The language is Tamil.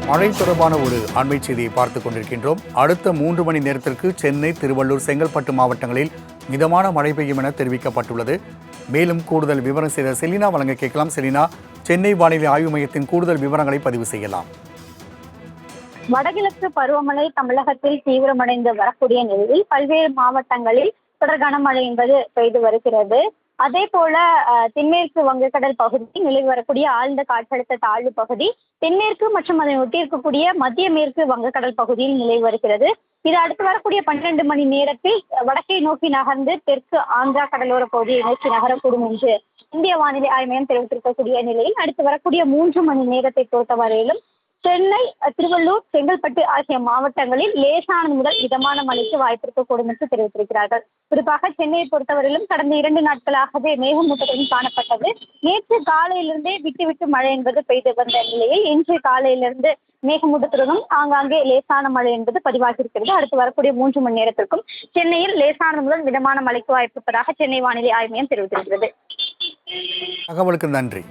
மழை தொடர்பான ஒரு அண்மை செய்தியை பார்த்துக் கொண்டிருக்கின்றோம். அடுத்த 3 மணி நேரத்திற்கு சென்னை, திருவள்ளூர், செங்கல்பட்டு மாவட்டங்களில் மிதமான மழை பெய்யும் என தெரிவிக்கப்பட்டுள்ளது. மேலும் கூடுதல் விவரம் செய்த செலினா வழங்க கேட்கலாம். செலினா, சென்னை வானிலை ஆய்வு மையத்தின் கூடுதல் விவரங்களை பதிவு செய்யலாம். வடகிழக்கு பருவமழை தமிழகத்தில் தீவிரமடைந்து வரக்கூடிய நிலையில் பல்வேறு மாவட்டங்களில் தொடர் கனமழை என்பது பெய்து வருகிறது. அதே போல தென்மேற்கு வங்கக்கடல் பகுதி நிலவி வரக்கூடிய ஆழ்ந்த காற்றழுத்த தாழ்வு பகுதி தென்மேற்கு மற்றும் அதனை ஒட்டி இருக்கக்கூடிய மத்திய மேற்கு வங்கக்கடல் பகுதியில் நிலவி வருகிறது. இது அடுத்து வரக்கூடிய 12 மணி நேரத்தில் வடக்கை நோக்கி நகர்ந்து தெற்கு ஆந்திரா கடலோர பகுதியை நோக்கி நகரக்கூடும் என்று இந்திய வானிலை ஆய்வு மையம் தெரிவித்திருக்கக்கூடிய நிலையில் அடுத்து வரக்கூடிய 3 மணி நேரத்தை பொறுத்தவரையிலும் சென்னை, திருவள்ளூர், செங்கல்பட்டு ஆகிய மாவட்டங்களில் லேசானது முதல் மிதமான மழைக்கு வாய்ப்பிருக்கக்கூடும் என்று தெரிவித்திருக்கிறார்கள். குறிப்பாக சென்னையை பொறுத்தவரையிலும் கடந்த 2 நாட்களாகவே மேகமூட்டத்துடன் காணப்பட்டது. நேற்று காலையிலிருந்தே விட்டு விட்டு மழை என்பது பெய்து வந்த நிலையில் இன்று காலையிலிருந்து மேகமூட்டத்துடனும் ஆங்காங்கே லேசான மழை என்பது பதிவாகியிருக்கிறது. அடுத்து வரக்கூடிய 3 மணி நேரத்திற்கும் சென்னையில் லேசானது முதல் மிதமான மழைக்கு வாய்ப்பிருப்பதாக சென்னை வானிலை ஆய்வு மையம் தெரிவித்திருக்கிறது. தகவலுக்கு நன்றி.